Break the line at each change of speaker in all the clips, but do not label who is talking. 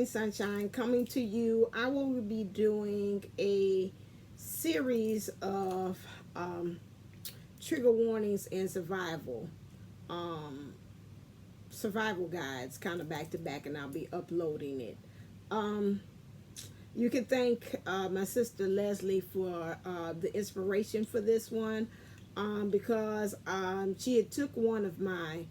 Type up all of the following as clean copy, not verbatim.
morning, sunshine. Coming to you. I will be doing a series of trigger warnings and um, survival guides, kind of back to back, and I'll be uploading it. Um, you can thank my sister Leslie for the inspiration for this one, because she had took one of my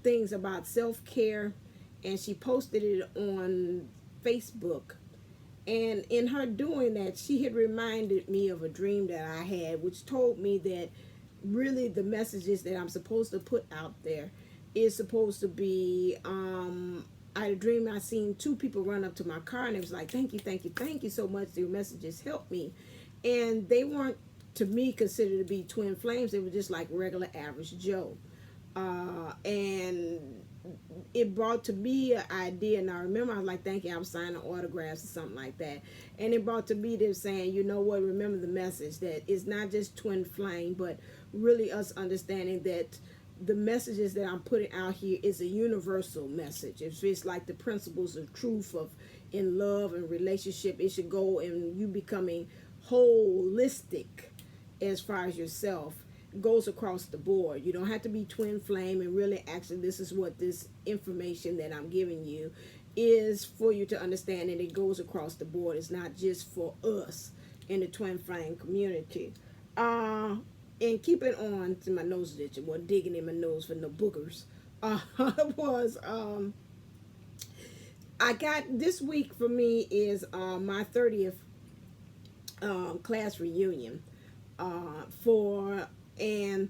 things about self-care and she posted it on Facebook. And in her doing that, she had reminded me of a dream that I had, which told me that really the messages that I'm supposed to put out there is supposed to be, I had a dream I seen two people run up to my car and it was like, thank you, thank you, thank you so much. Your messages helped me. And they weren't, to me, considered to be twin flames. They were just like regular average Joe. And it brought to me an idea, and I remember I was like, thank you, I was signing autographs or something like that, and it brought to me them saying, you know what, remember the message, that it's not just twin flame, but really us understanding that the messages that I'm putting out here is a universal message. It's just like the principles of truth of in love and relationship. It should go in you becoming holistic as far as yourself, goes across the board. You don't have to be twin flame, and really actually this is what this information that I'm giving you is for you to understand, and it goes across the board. It's not just for us in the twin flame community. And keeping on to my nose itching, well, digging in my nose for no boogers, was I got this week for me is my 30th class reunion for and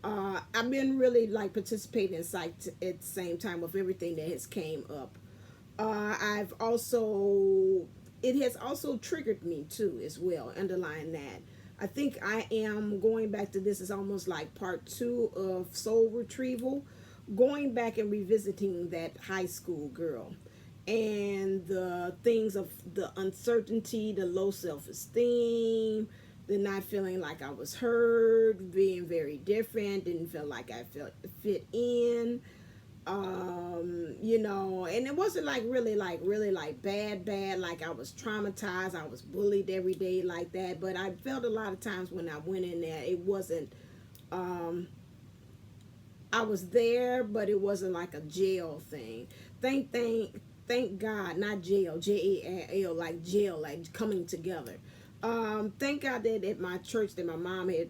I've been really like participating in psych at the same time with everything that has came up. I've also it has also triggered me too as well. Underlying that, I think I am going back to this is almost like part 2 of soul retrieval, going back and revisiting that high school girl and the things of the uncertainty, the low self-esteem, the not feeling like I was heard, being very different, didn't feel like I felt fit in, and it wasn't like really like bad, like I was traumatized, I was bullied every day like that, but I felt a lot of times when I went in there, it wasn't, I was there, but it wasn't like a jail thing. Thank God, not jail, Jail, like jail, like coming together. Thank God that at my church that my mom had,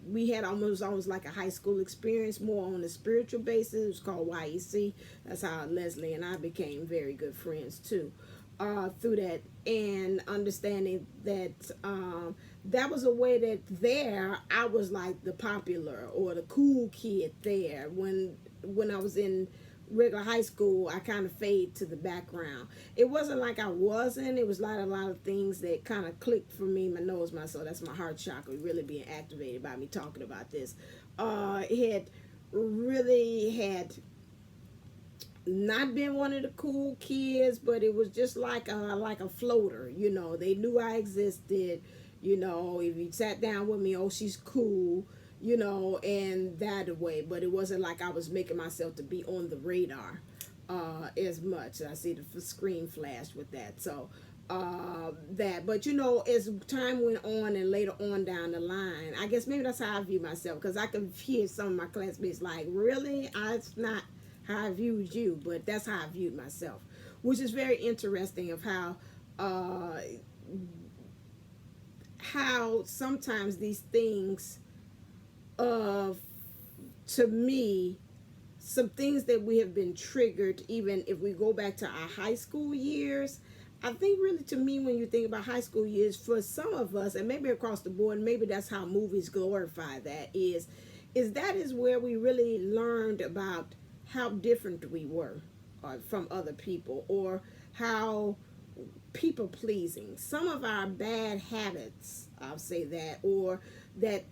we had almost like a high school experience, more on a spiritual basis. It was called YEC. That's how Leslie and I became very good friends too, through that, and understanding that that was a way that there I was like the popular or the cool kid there. When I was in regular high school, I kind of fade to the background. It wasn't like I wasn't. It was like a lot of things that kind of clicked for me. My nose, my soul. That's my heart chakra really being activated by me talking about this. It had not been one of the cool kids, but it was just like a floater. They knew I existed. If you sat down with me, oh, she's cool. And that way. But it wasn't like I was making myself to be on the radar as much. I see the screen flash with that. So that, but as time went on and later on down the line, I guess maybe that's how I view myself, because I can hear some of my classmates like, really? It's not how I viewed you, but that's how I viewed myself, which is very interesting of how sometimes these things of to me some things that we have been triggered, even if we go back to our high school years. I think really to me, when you think about high school years, for some of us, and maybe across the board, maybe that's how movies glorify that, is that is where we really learned about how different we were from other people, or how people pleasing, some of our bad habits, I'll say that, or that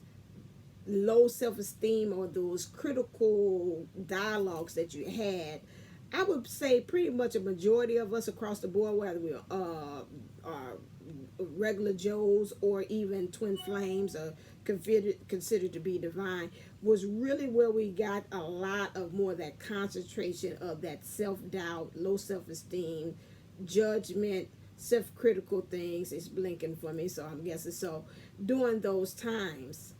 low self-esteem, or those critical dialogues that you had. I would say pretty much a majority of us across the board, whether we are regular Joes or even twin flames or considered to be divine, was really where we got a lot of more of that concentration of that self-doubt, low self-esteem, judgment, self-critical things. It's blinking for me, so I'm guessing. So during those times,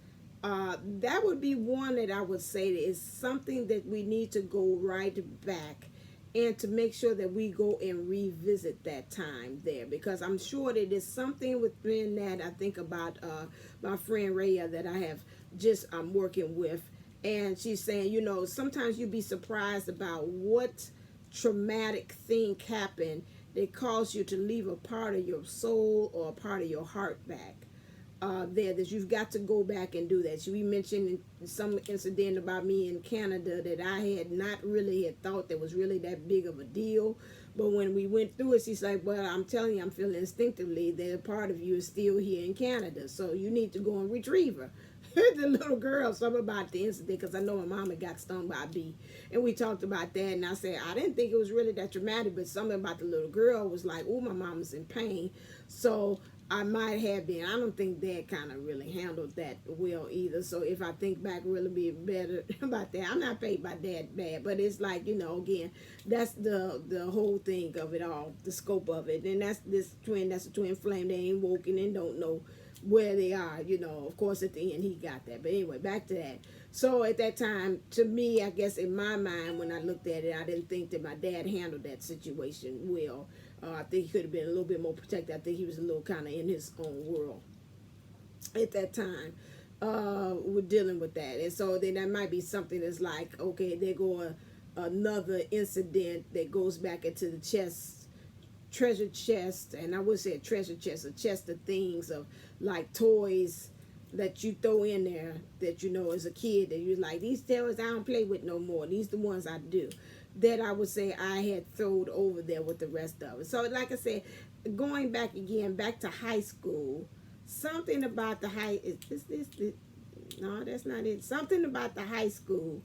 that would be one that I would say is something that we need to go right back and to make sure that we go and revisit that time there, because I'm sure that there's something within that. I think about my friend Raya that I have just I'm working with, and she's saying, you know, sometimes you'd be surprised about what traumatic thing happened that caused you to leave a part of your soul or a part of your heart back. There, that you've got to go back and do that. We mentioned some incident about me in Canada that I had not really had thought that was really that big of a deal, but when we went through it, she's like, well, I'm telling you, I'm feeling instinctively that a part of you is still here in Canada, so you need to go and retrieve her. The little girl, something about the incident, because I know my mama got stung by a bee, and we talked about that, and I said I didn't think it was really that dramatic, but something about the little girl was like, oh, my mama's in pain. So I might have been. I don't think Dad kind of really handled that well either. So if I think back, really be better about that. I'm not paid by Dad bad, but it's like, you know, again, that's the whole thing of it all, the scope of it, and that's this twin. That's a twin flame. They ain't woken and don't know where they are, you know. Of course, at the end, he got that. But anyway, back to that. So at that time, to me, I guess in my mind, when I looked at it, I didn't think that my dad handled that situation well. I think he could have been a little bit more protected. I think he was a little kind of in his own world at that time. We're dealing with that. And so then that might be something that's like, okay, there go another incident that goes back into the treasure chest, and I would say a treasure chest, a chest of things of like toys that you throw in there that, you know, as a kid that you're like, these toys I don't play with no more, these the ones I do, that I would say I had thrown over there with the rest of it. So like I said, going back again, back to high school, something about the high, is this no, that's not it, something about the high school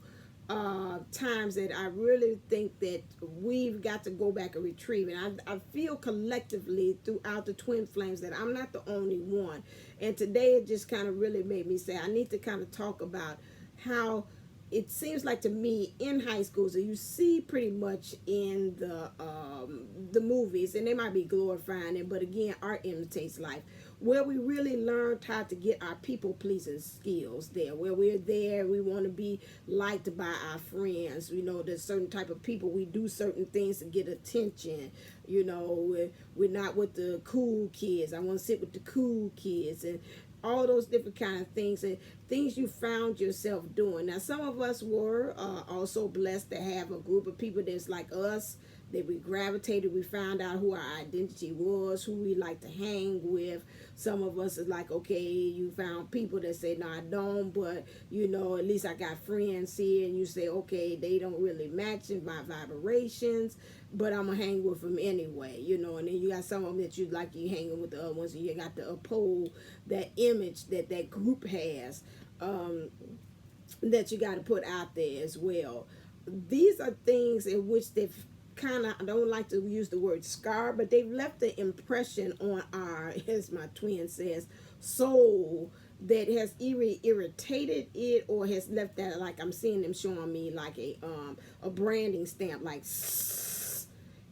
times that I really think that we've got to go back and retrieve. And I feel collectively throughout the twin flames that I'm not the only one. And today it just kind of really made me say I need to kind of talk about how it seems like to me in high schools that you see pretty much in the movies, and they might be glorifying it, but again, art imitates life, where we really learned how to get our people pleasing skills there, where we're there, we want to be liked by our friends, you know, there's certain type of people, we do certain things to get attention, you know, we're not with the cool kids, I want to sit with the cool kids, and all those different kind of things and things you found yourself doing. Now, some of us were also blessed to have a group of people that's like us, that we gravitated, we found out who our identity was, who we like to hang with. Some of us is like, okay, you found people that say, no, I don't, but, you know, at least I got friends here, and you say, okay, they don't really match in my vibrations, but I'm gonna hang with them anyway, you know. And then you got some of them that you like, you hanging with the other ones, and you got to uphold that image that that group has, that you got to put out there as well. These are things in which they've kind of, I don't like to use the word scar, but they've left the impression on our, as my twin says, soul, that has either irritated it or has left that, like I'm seeing them showing me like a branding stamp, like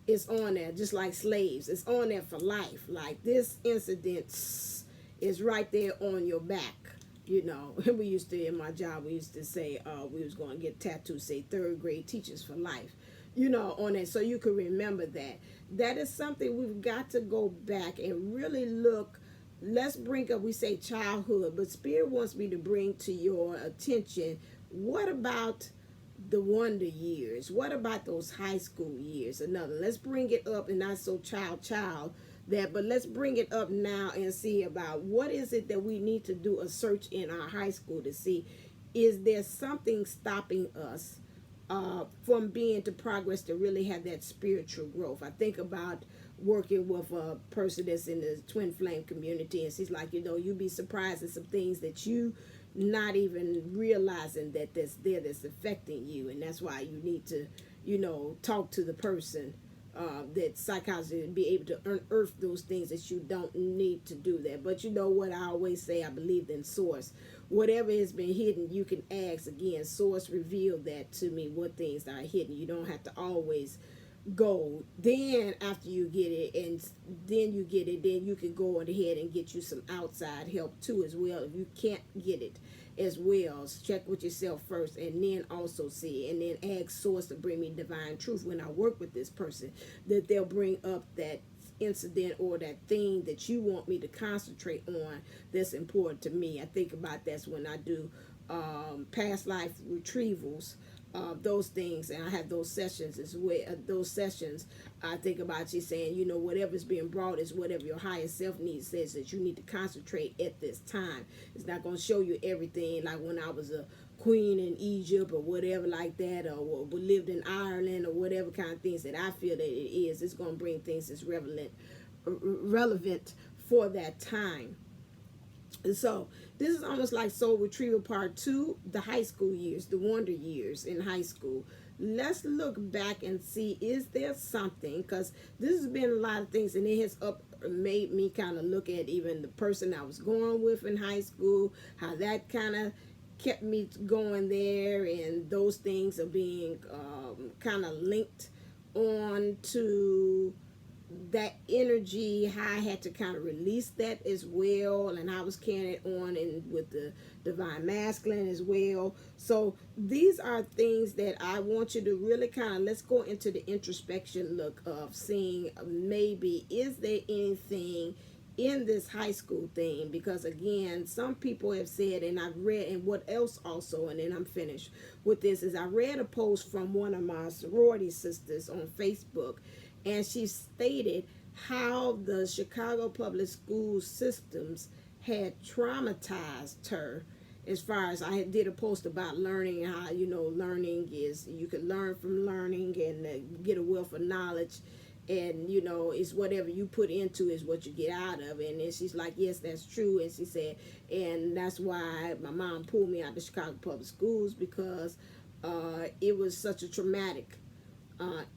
it's on there, just like slaves, it's on there for life, like this incident is right there on your back. You know, we used to, in my job, we used to say we was going to get tattoos, say 3rd grade teachers for life, you know, on it, so you could remember that. That is something we've got to go back and really look. Let's bring up, we say childhood, but Spirit wants me to bring to your attention, what about the wonder years? What about those high school years? Another, let's bring it up, and not so child that, but let's bring it up now and see about what is it that we need to do a search in our high school to see, is there something stopping us from being to progress to really have that spiritual growth. I think about working with a person that's in the twin flame community, and she's like, you know, you'd be surprised at some things that you not even realizing that that's there, that's affecting you, and that's why you need to, you know, talk to the person that psychology and be able to unearth those things that you don't need to do that. But you know what I always say, I believe in source. Whatever has been hidden, you can ask again. Source revealed that to me, what things are hidden. You don't have to always goal. Then after you get it, and then you get it, then you can go on ahead and get you some outside help too as well. If you can't get it as well, so check with yourself first, and then also see, and then ask source to bring me divine truth when I work with this person, that they'll bring up that incident or that thing that you want me to concentrate on that's important to me. I think about that's when I do past life retrievals, those things, and I have those sessions as well. Those sessions, I think about you saying, you know, whatever's being brought is whatever your higher self needs, says that you need to concentrate at this time. It's not going to show you everything like when I was a queen in Egypt or whatever like that, or lived in Ireland or whatever kind of things that I feel that it is. It's going to bring things that's relevant for that time. And so this is almost like Soul Retrieval Part 2, the high school years, the wonder years in high school. Let's look back and see, is there something, because this has been a lot of things, and it has made me kind of look at even the person I was going with in high school, how that kind of kept me going there, and those things are being kind of linked on to that energy, how I had to kind of release that as well, and I was carrying it on and with the divine masculine as well. So these are things that I want you to really kind of, let's go into the introspection look of seeing maybe is there anything in this high school thing, because again, some people have said, and I've read, and what else also, and then I'm finished with this, is I read a post from one of my sorority sisters on Facebook, and she stated how the Chicago public school systems had traumatized her. As far as I did a post about learning, how, you know, learning is, you can learn from learning and get a wealth of knowledge, and you know, it's whatever you put into is what you get out of it. And then she's like, yes, that's true. And she said, and that's why my mom pulled me out of Chicago public schools, because it was such a traumatic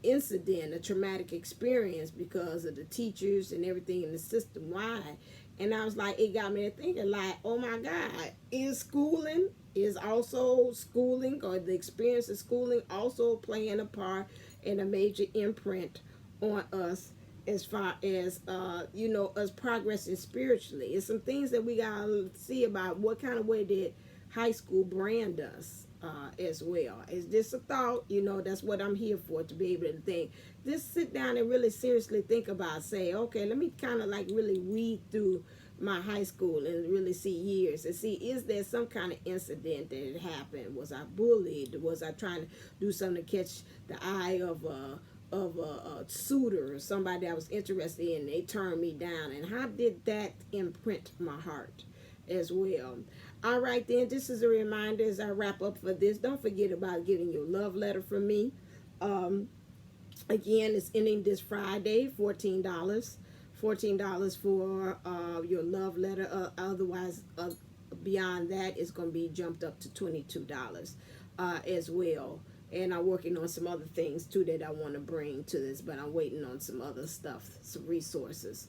incident, a traumatic experience, because of the teachers and everything in the system. Why? And I was like, it got me to thinking, like, oh my God, is also schooling, or the experience of schooling also playing a part and a major imprint on us, as far as you know, us progressing spiritually? It's some things that we gotta see about what kind of way did high school brand us as well. It's just a thought, you know, that's what I'm here for, to be able to think. Just sit down and really seriously think about, say, okay, let me kind of like really weed through my high school and really see years and see, is there some kind of incident that had happened? Was I bullied? Was I trying to do something to catch the eye of a suitor or somebody I was interested in, they turned me down? And how did that imprint my heart as well? All right, then, this is a reminder as I wrap up for this. Don't forget about getting your love letter from me. Again, it's ending this Friday, $14. $14 for your love letter. Otherwise, beyond that, it's going to be jumped up to $22 as well. And I'm working on some other things too that I want to bring to this, but I'm waiting on some other stuff, some resources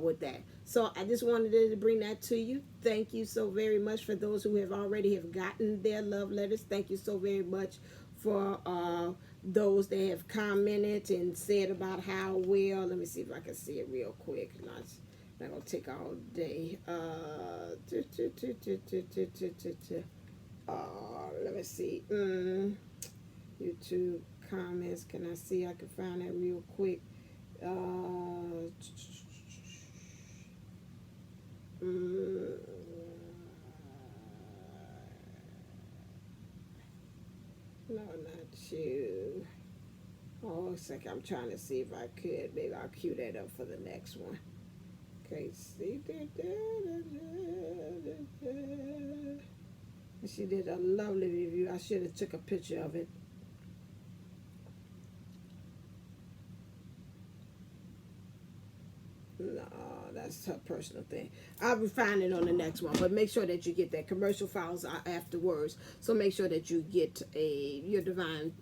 with that. So I just wanted to bring that to you. Thank you so very much for those who have already have gotten their love letters. Thank you so very much for those that have commented and said about how well. Let me see if I can see it real quick. Not gonna take all day. Let me see. YouTube comments. Can I see? I can find that real quick. No, not you. Oh, it's like I'm trying to see if I could. Maybe I'll cue that up for the next one. Okay, see. She did a lovely review. I should have took a picture of it. No, that's her personal thing. I'll refine it on the next one, but make sure that you get that. Commercial files afterwards, so make sure that you get your divine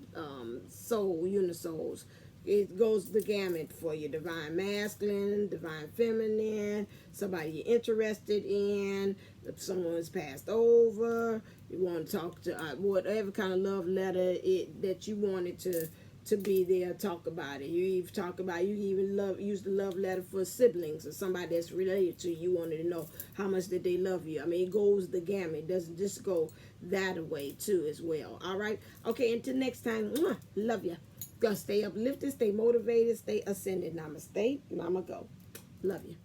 soul unisouls. It goes the gamut for your divine masculine, divine feminine, somebody you're interested in, if someone's passed over, you want to talk to whatever kind of love letter that you wanted to be there, talk about it. You even talk about, you even use the love letter for siblings or somebody that's related to you. You wanted to know how much did they love you. I mean, it goes the gamut. It doesn't just go that way too as well. All right. Okay. Until next time. Love you. Go stay uplifted, stay motivated, stay ascended. Namaste. Mama go. Love you.